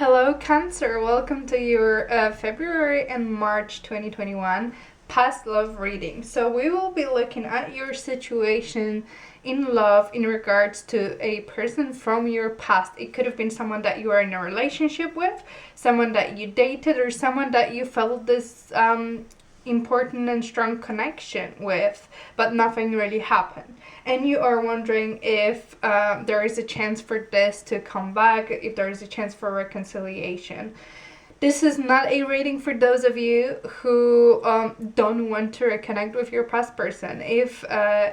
Hello, Cancer. Welcome to your February and March 2021 past love reading. So, we will be looking at your situation in love in regards to a person from your past. It could have been someone that you are in a relationship with, someone that you dated, or someone that you felt this important and strong connection with, but nothing really happened. And you are wondering if there is a chance for this to come back, if there is a chance for reconciliation. This is not a reading for those of you who don't want to reconnect with your past person. If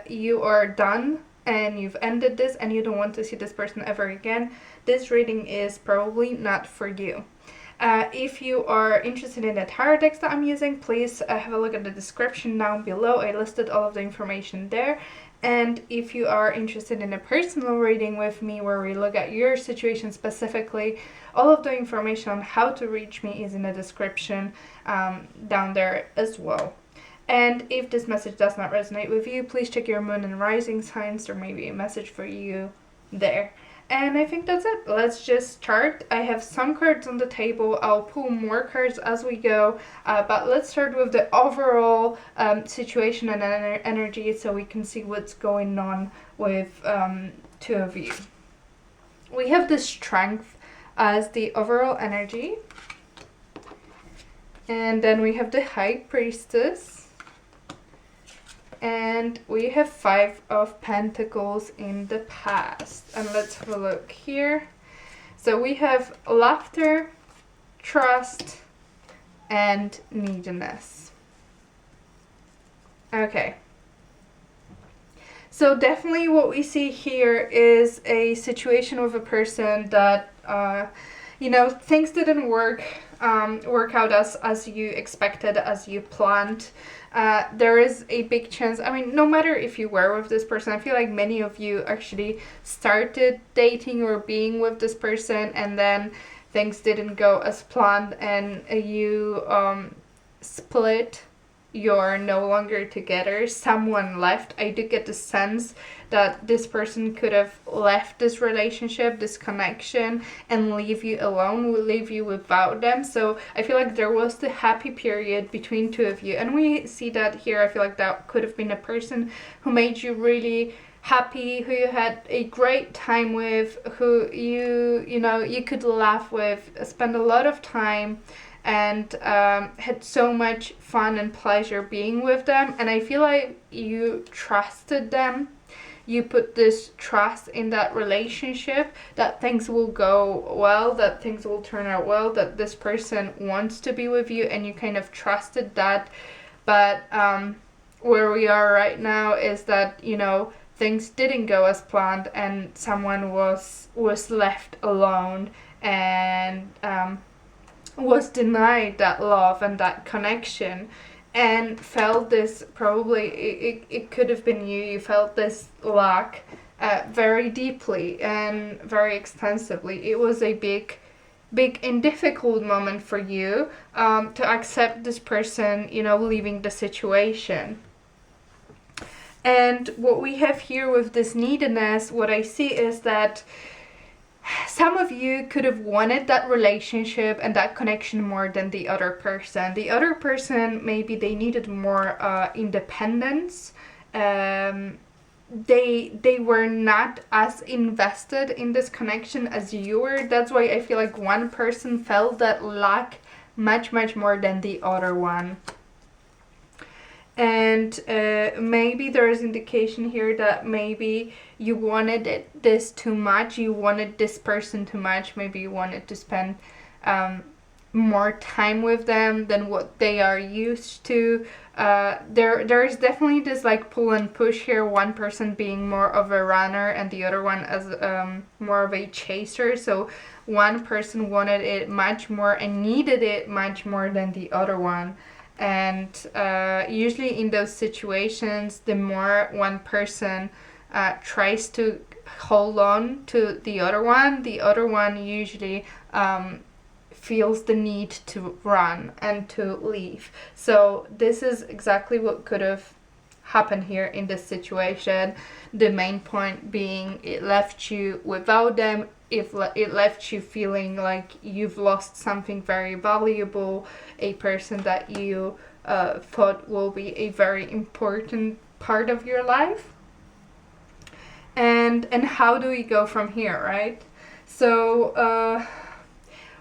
you are done and you've ended this and you don't want to see this person ever again, this reading is probably not for you. If you are interested in the tarot decks that I'm using, please have a look at the description down below. I listed all of the information there. And if you are interested in a personal reading with me where we look at your situation specifically, all of the information on how to reach me is in the description down there as well. And if this message does not resonate with you, please check your moon and rising signs. There may be a message for you there. And I think that's it. Let's just start. I have some cards on the table. I'll pull more cards as we go. But let's start with the overall situation and energy so we can see what's going on with two of you. We have the Strength as the overall energy. And then we have the High Priestess. And we have 5 of Pentacles in the past. And let's have a look here. So we have laughter, trust, and neediness. Okay. So definitely what we see here is a situation with a person that, things didn't work out as you expected, as you planned. There is a big chance, no matter if you were with this person, I feel like many of you actually started dating or being with this person and then things didn't go as planned and you split. You're no longer together. Someone left. I do get the sense that this person could have left this relationship, this connection, and leave you alone, will leave you without them. So I feel like there was the happy period between two of you. And we see that here. I feel like that could have been a person who made you really happy, who you had a great time with, who you could laugh with, spend a lot of time, and had so much fun and pleasure being with them. And I feel like you trusted them. You put this trust in that relationship that things will go well, that things will turn out well, that this person wants to be with you, and you kind of trusted that. But where we are right now is that, things didn't go as planned and someone was left alone and was denied that love and that connection and felt this, probably it could have been you felt this lack very deeply and very extensively. It was a big and difficult moment for you to accept this person leaving the situation. And what we have here with this neediness, what I see is that some of you could have wanted that relationship and that connection more than the other person. The other person, maybe they needed more independence. They were not as invested in this connection as you were. That's why I feel like one person felt that lack much more than the other one. And maybe there is indication here that maybe you wanted this too much. You wanted this person too much. Maybe you wanted to spend more time with them than what they are used to. There is definitely this pull and push here. One person being more of a runner and the other one as more of a chaser. So one person wanted it much more and needed it much more than the other one. And usually in those situations, the more one person tries to hold on to the other one usually feels the need to run and to leave. So this is exactly what could have happened here in this situation. The main point being it left you without them if it left you feeling like you've lost something very valuable, a person that you thought will be a very important part of your life. And how do we go from here, right? So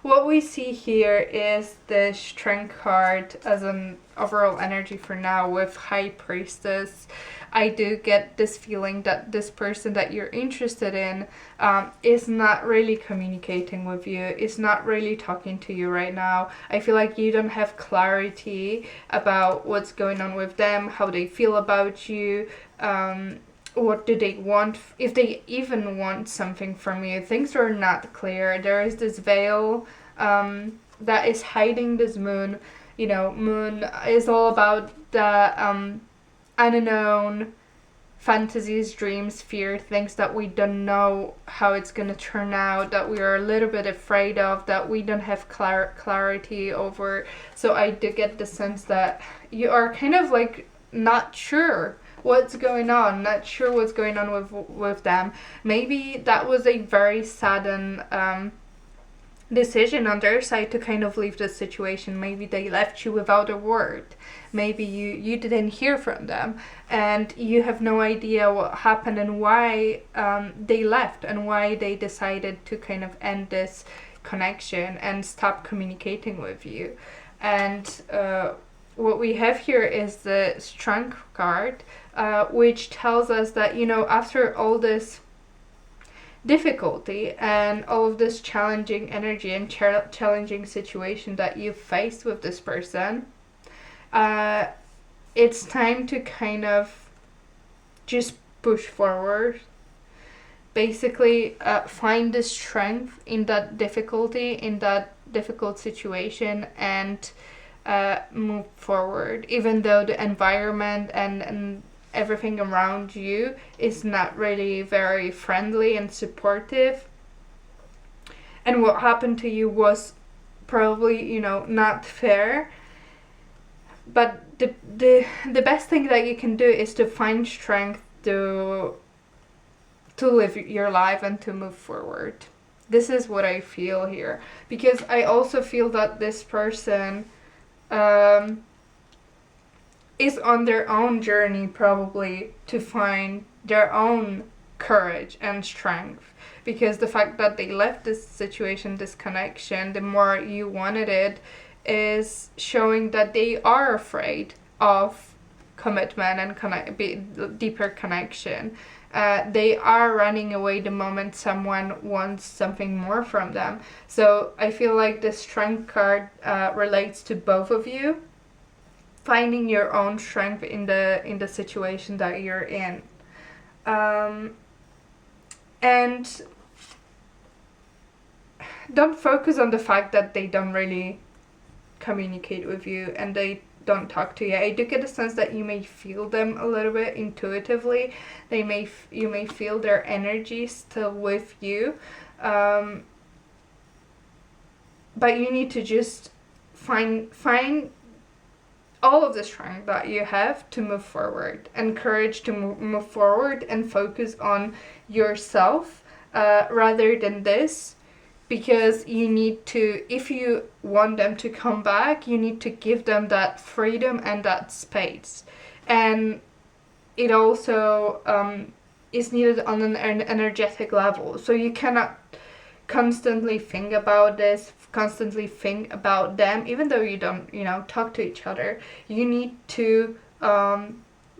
what we see here is the Strength card as an overall energy for now with High Priestess. I do get this feeling that this person that you're interested in is not really communicating with you, is not really talking to you right now. I feel like you don't have clarity about what's going on with them, how they feel about you, what do they want, if they even want something from you. Things are not clear. There is this veil that is hiding this moon. You know, moon is all about the unknown, fantasies, dreams, fear, things that we don't know how it's going to turn out, that we are a little bit afraid of, that we don't have clarity over. So I do get the sense that you are kind of like not sure what's going on, not sure what's going on with them. Maybe that was a very sudden decision on their side to kind of leave the situation. Maybe they left you without a word. Maybe you didn't hear from them, and you have no idea what happened and why they left and why they decided to kind of end this connection and stop communicating with you. And what we have here is the Strength card, which tells us that, you know, after all this difficulty and all of this challenging energy and challenging situation that you faced with this person, it's time to kind of just push forward. Basically, find the strength in that difficulty, in that difficult situation, and move forward, even though the environment and everything around you is not really very friendly and supportive. And what happened to you was probably, you know, not fair. But the best thing that you can do is to find strength to live your life and to move forward. This is what I feel here, because I also feel that this person is on their own journey probably to find their own courage and strength, because the fact that they left this situation, this connection, the more you wanted it, is showing that they are afraid of commitment and deeper connection. They are running away the moment someone wants something more from them. So I feel like the Strength card relates to both of you, finding your own strength in the situation that you're in. And don't focus on the fact that they don't really communicate with you and they don't talk to you. I do get a sense that you may feel them a little bit intuitively. You may feel their energy still with you, but you need to just find all of the strength that you have to move forward, and courage to move forward and focus on yourself rather than this. Because you need to, if you want them to come back, you need to give them that freedom and that space. And it also is needed on an energetic level. So you cannot constantly think about this, constantly think about them, even though you don't, talk to each other. You need to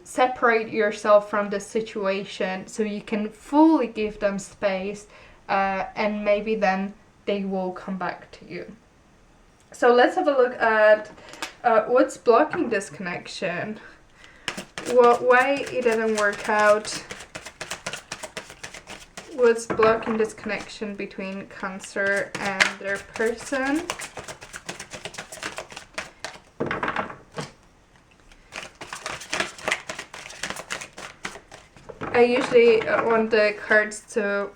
separate yourself from the situation so you can fully give them space. And maybe then they will come back to you. So let's have a look at what's blocking this connection. Why it didn't work out. What's blocking this connection between Cancer and their person. I usually want the cards to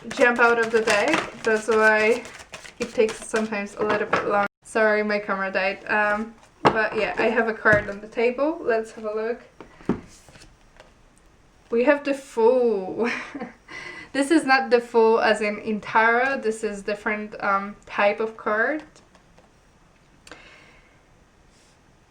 jump out of the deck. That's why it takes sometimes a little bit long. Sorry, my camera died. But yeah, I have a card on the table. Let's have a look. We have the Fool. This is not the Fool as in tarot. This is different type of card.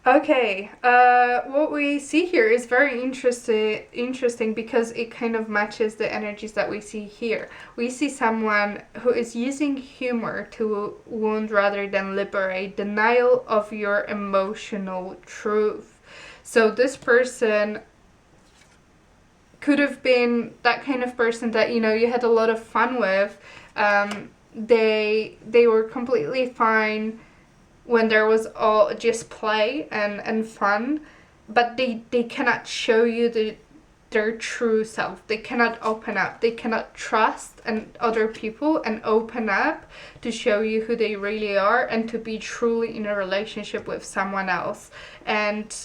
Okay, what we see here is very interesting because it kind of matches the energies that we see here. We see someone who is using humor to wound rather than liberate, denial of your emotional truth. So this person could have been that kind of person that, you know, you had a lot of fun with. They were completely fine when there was all just play and fun, but they cannot show you their true self. They cannot open up. They cannot trust other people and open up to show you who they really are and to be truly in a relationship with someone else. And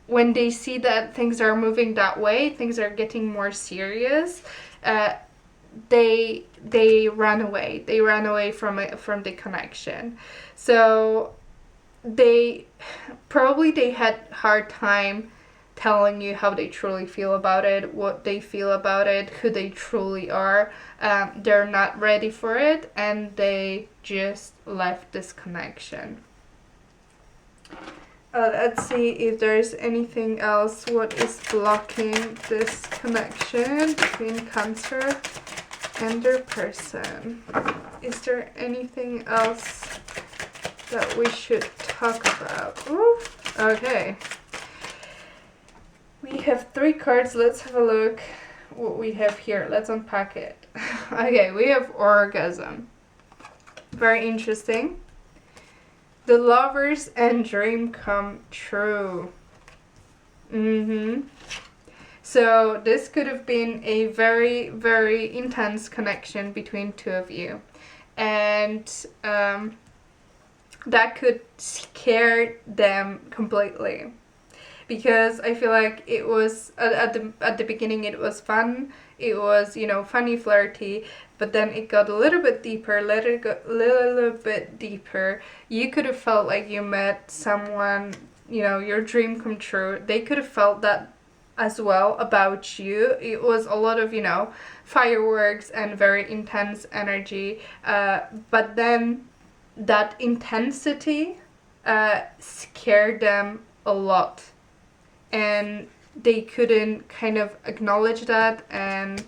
when they see that things are moving that way, things are getting more serious, they run away. They run away from the connection. So they had hard time telling you how they truly feel about it, what they feel about it, who they truly are. They're not ready for it, and they just left this connection. Let's see if there's anything else. What is blocking this connection between Cancer and their person? Is there anything else that we should talk about? Ooh, okay. We have 3 cards. Let's have a look what we have here. Let's unpack it. Okay, we have orgasm. Very interesting. The Lovers and dream come true. So this could have been a very, very intense connection between 2 of you. And that could scare them completely. Because I feel like it was, at the beginning it was fun. It was, you know, funny, flirty. But then it got a little bit deeper, little bit deeper. You could have felt like you met someone, you know, your dream come true. They could have felt that as well about you. It was a lot of, you know, fireworks and very intense energy. But then that intensity scared them a lot. And they couldn't kind of acknowledge that and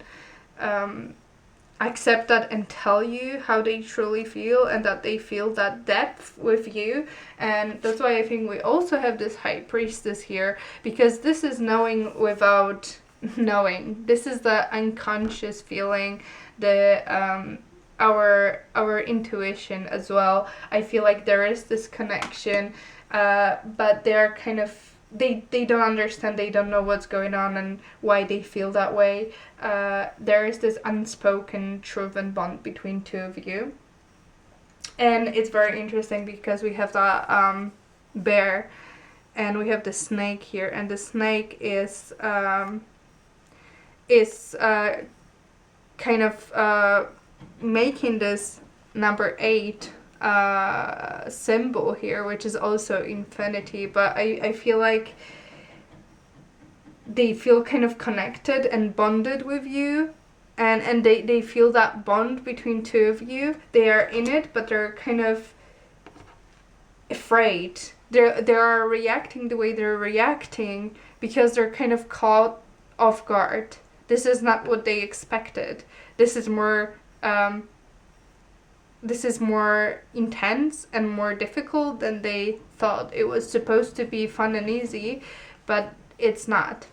accept that and tell you how they truly feel, and that they feel that depth with you. And that's why I think we also have this High Priestess here, because this is knowing without knowing. This is the unconscious feeling, the our intuition as well. I feel like there is this connection, but they're kind of they don't understand, they don't know what's going on and why they feel that way. There is this unspoken truth and bond between 2 of you. And it's very interesting because we have the bear and we have the snake here, and the snake is kind of making this number 8 symbol here, which is also infinity. But I feel like they feel kind of connected and bonded with you, and they feel that bond between 2 of you. They are in it, but they're kind of afraid. They are reacting the way they're reacting because they're kind of caught off guard. This is not what they expected. This is more intense and more difficult than they thought. It was supposed to be fun and easy, but it's not.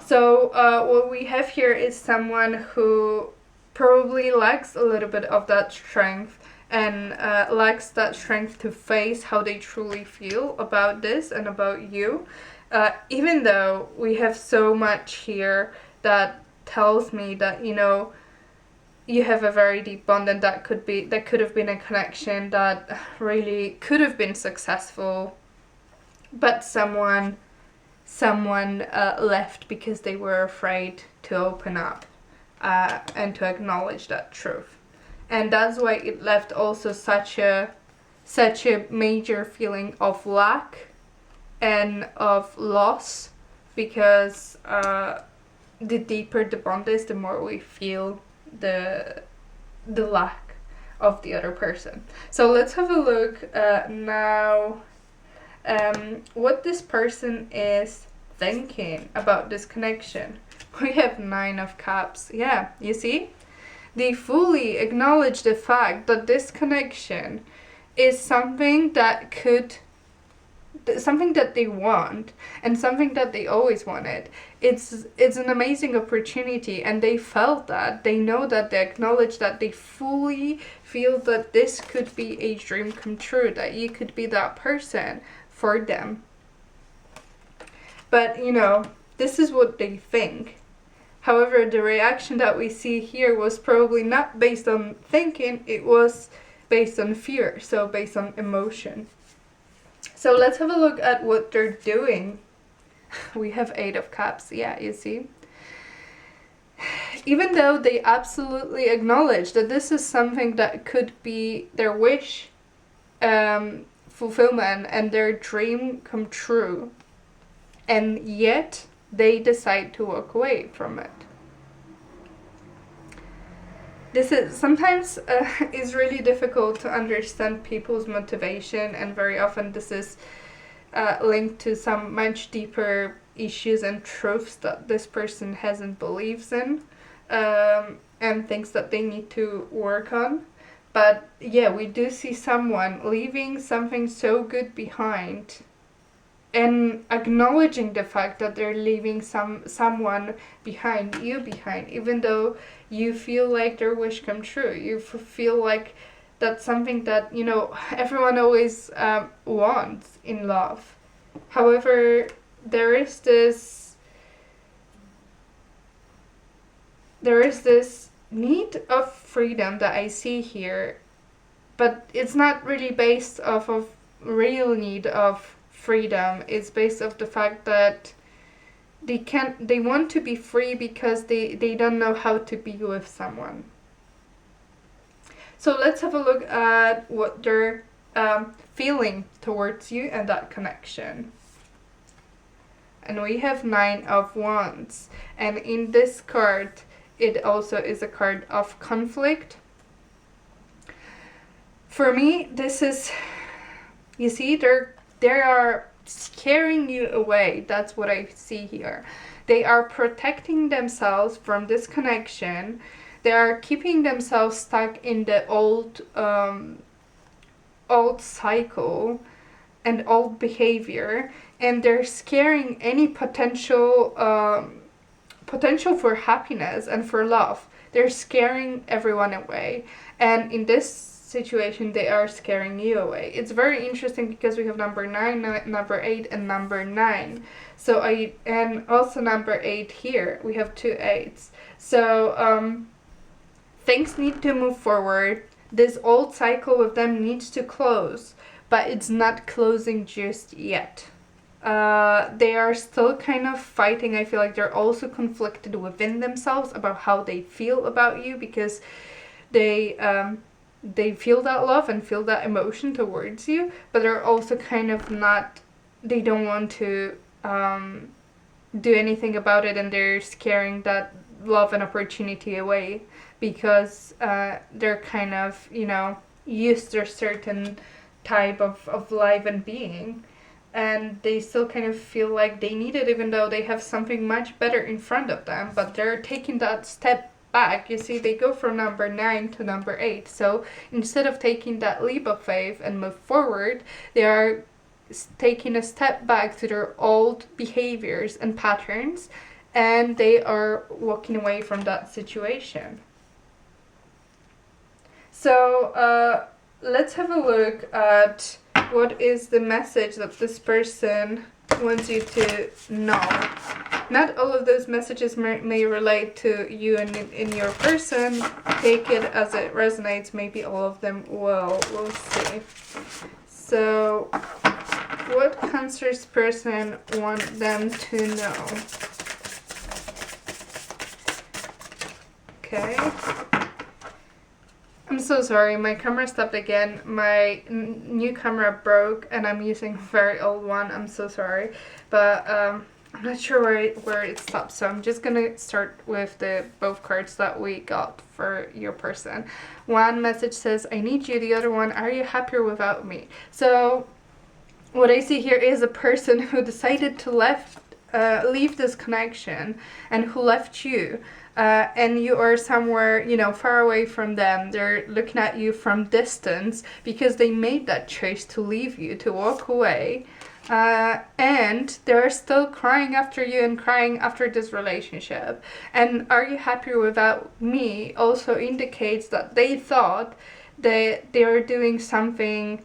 So what we have here is someone who probably lacks a little bit of that strength, and lacks that strength to face how they truly feel about this and about you. Even though we have so much here that tells me that, you know, you have a very deep bond, and that could have been a connection that really could have been successful, but someone left because they were afraid to open up and to acknowledge that truth. And that's why it left also such a major feeling of lack and of loss, because the deeper the bond is, the more we feel the lack of the other person. So let's have a look now what this person is thinking about this connection. We have 9 of Cups. Yeah, you see? They fully acknowledge the fact that this connection is something that they want and something that they always wanted. It's an amazing opportunity, and they felt that. They know that, they acknowledge that, they fully feel that this could be a dream come true, that you could be that person for them. But, this is what they think. However, the reaction that we see here was probably not based on thinking, it was based on fear, so based on emotion. So let's have a look at what they're doing. We have 8 of Cups, yeah, you see? Even though they absolutely acknowledge that this is something that could be their wish fulfillment and their dream come true, and yet they decide to walk away from it. This is sometimes is really difficult to understand people's motivation, and very often this is linked to some much deeper issues and truths that this person hasn't believes in, and things that they need to work on. But yeah, we do see someone leaving something so good behind and acknowledging the fact that they're leaving someone behind, even though you feel like their wish come true. You feel like that's something that, everyone always wants in love. However, there is this need of freedom that I see here, but it's not really based off of real need of freedom. It's based off the fact that they want to be free because they don't know how to be with someone. So let's have a look at what they're feeling towards you and that connection. And we have 9 of Wands, and in this card it also is a card of conflict. For me, this is, you see, they are scaring you away. That's what I see here. They are protecting themselves from this connection. They are keeping themselves stuck in the old cycle and old behavior, and they're scaring any potential for happiness and for love. They're scaring everyone away, and in this situation they are scaring you away. It's very interesting because we have number 9, number 8, and number 9. And also number 8 here. We have 2 8s. So things need to move forward. This old cycle with them needs to close, but it's not closing just yet. They are still kind of fighting. I feel like they're also conflicted within themselves about how they feel about you, because they feel that love and feel that emotion towards you, but they're also kind of not, they don't want to do anything about it, and they're scaring that love and opportunity away because they're kind of, used to a certain type of life and being, and they still kind of feel like they need it, even though they have something much better in front of them, but they're taking that step back. You see, they go from number 9 to number 8. So instead of taking that leap of faith and move forward, they are taking a step back to their old behaviors and patterns, and they are walking away from that situation. So let's have a look at what is the message that this person wants you to know. Not all of those messages may relate to you and in your person. Take it as it resonates. Maybe all of them will. We'll see. So, what Cancer's person want them to know? Okay. I'm so sorry, my camera stopped again. My new camera broke and I'm using a very old one. I'm so sorry. But I'm not sure where it stops, so I'm just gonna start with the both cards that we got for your person. One message says, I need you. The other one, are you happier without me? So what I see here is a person who decided to leave this connection and who left you. And you are somewhere, far away from them. They're looking at you from distance because they made that choice to leave you, to walk away. And they're still crying after you and crying after this relationship. And are you happier without me also indicates that they thought that they are doing something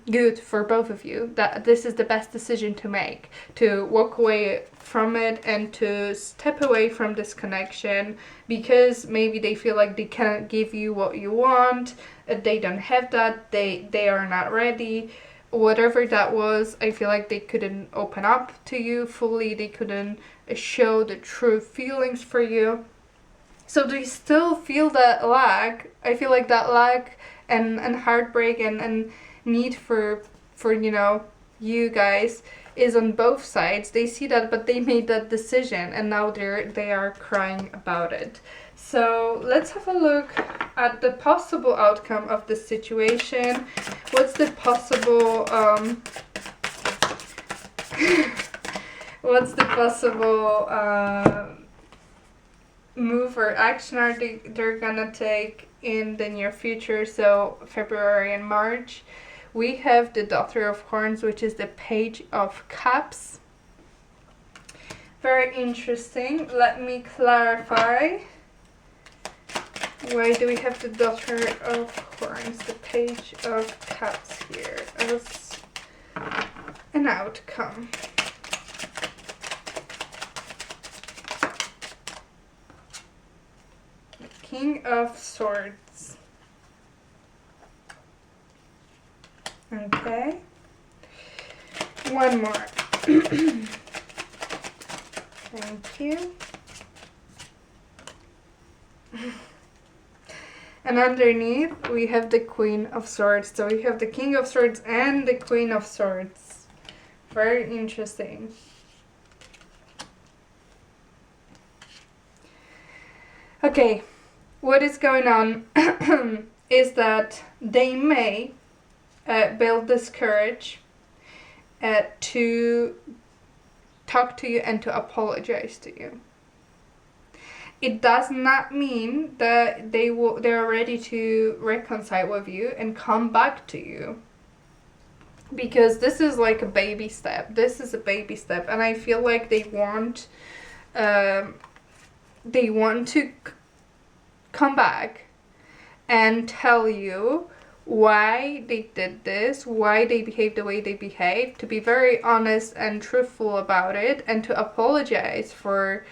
good for both of you, that this is the best decision to make, to walk away from it and to step away from this connection, because maybe they feel like they cannot give you what you want, they don't have that, they are not ready. Whatever that was, I feel like they couldn't open up to you fully, they couldn't show the true feelings for you. So they still feel that lack. I feel like that lack and heartbreak and need for you guys is on both sides. They see that, but they made that decision and now they are crying about it. So let's have a look at the possible outcome of the situation. What's the possible move or action are they're gonna take in the near future, so February and March? We have the Daughter of Horns, which is the Page of Cups. Very interesting. Let me clarify. Why do we have the Daughter of Horns, the Page of Cups here as an outcome? The King of Swords. Okay. One more. Thank you. And underneath we have the Queen of Swords. So we have the King of Swords and the Queen of Swords. Very interesting. Okay, what is going on is that they may build this courage to talk to you and to apologize to you. It does not mean that they're ready to reconcile with you and come back to you, because this is like a baby step. This is a baby step, and I feel like they want to come back and tell you why they did this, why they behaved the way they behaved, to be very honest and truthful about it, and to apologize for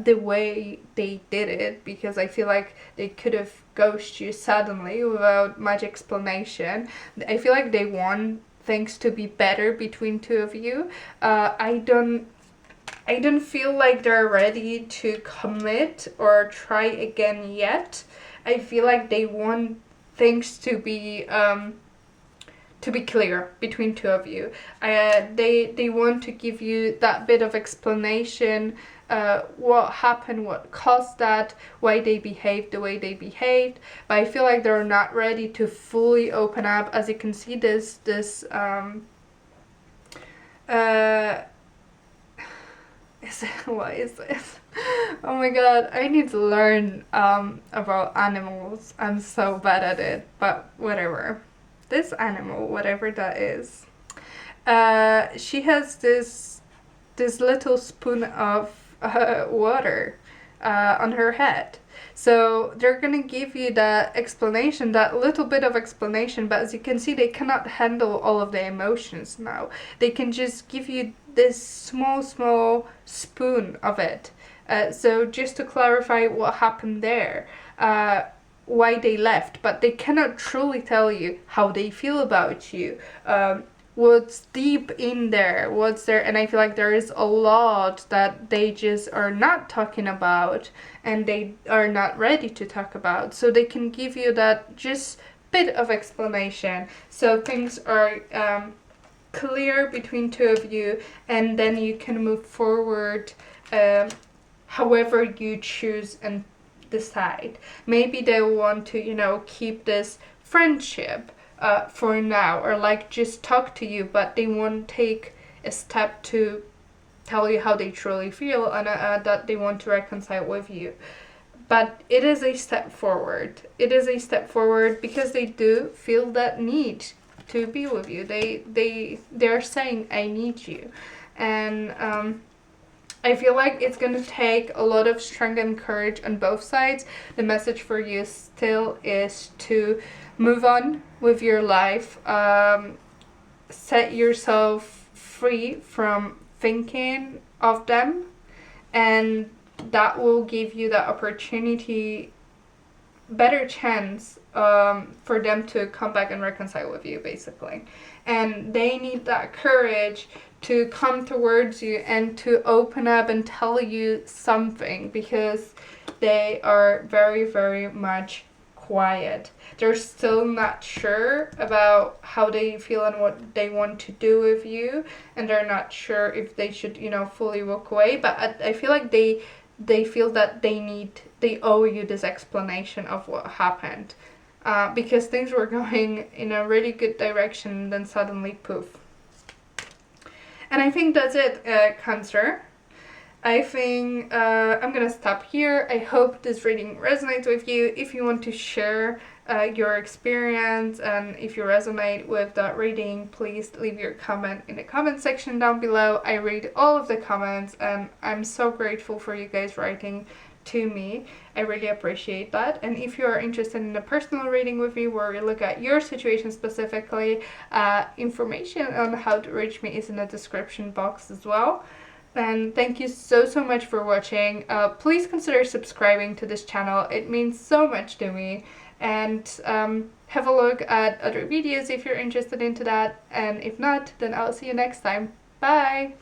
the way they did it, because I feel like they could have ghosted you suddenly without much explanation. I feel like they want things to be better between two of you. I don't feel like they're ready to commit or try again yet. I feel like they want things to be clear between two of you. They want to give you that bit of explanation, what happened, what caused that, why they behaved the way they behaved. But I feel like they're not ready to fully open up. As you can see, this what is this? Oh my god, I need to learn about animals. I'm so bad at it, but whatever. This animal, whatever that is, she has this little spoon of water on her head. So they're gonna give you that explanation, that little bit of explanation, but as you can see, they cannot handle all of the emotions now. They can just give you this small spoon of it. So just to clarify what happened there, why they left, but they cannot truly tell you how they feel about you, what's deep in there, what's there. And I feel like there is a lot that they just are not talking about and they are not ready to talk about. So they can give you that just bit of explanation, so things are clear between two of you, and then you can move forward however you choose and decide. Maybe they want to, you know, keep this friendship for now, or like just talk to you, but they won't take a step to tell you how they truly feel, and that they want to reconcile with you. But it is a step forward. It is a step forward because they do feel that need to be with you. They're saying, I need you. And I feel like it's gonna take a lot of strength and courage on both sides. The message for you still is to move on with your life. Set yourself free from thinking of them, and that will give you the opportunity, better chance for them to come back and reconcile with you, basically. And they need that courage to come towards you and to open up and tell you something, because they are very, very much quiet. They're still not sure about how they feel and what they want to do with you, and they're not sure if they should, you know, fully walk away. But I feel like they feel that they owe you this explanation of what happened, because things were going in a really good direction, and then suddenly poof. And I think that's it, Cancer. I think I'm gonna stop here. I hope this reading resonates with you. If you want to share your experience, and if you resonate with that reading, please leave your comment in the comment section down below. I read all of the comments, and I'm so grateful for you guys writing to me. I really appreciate that. And if you are interested in a personal reading with me where we look at your situation specifically, information on how to reach me is in the description box as well. And thank you so much for watching. Please consider subscribing to this channel. It means so much to me. And have a look at other videos if you're interested into that. And if not, then I'll see you next time. Bye!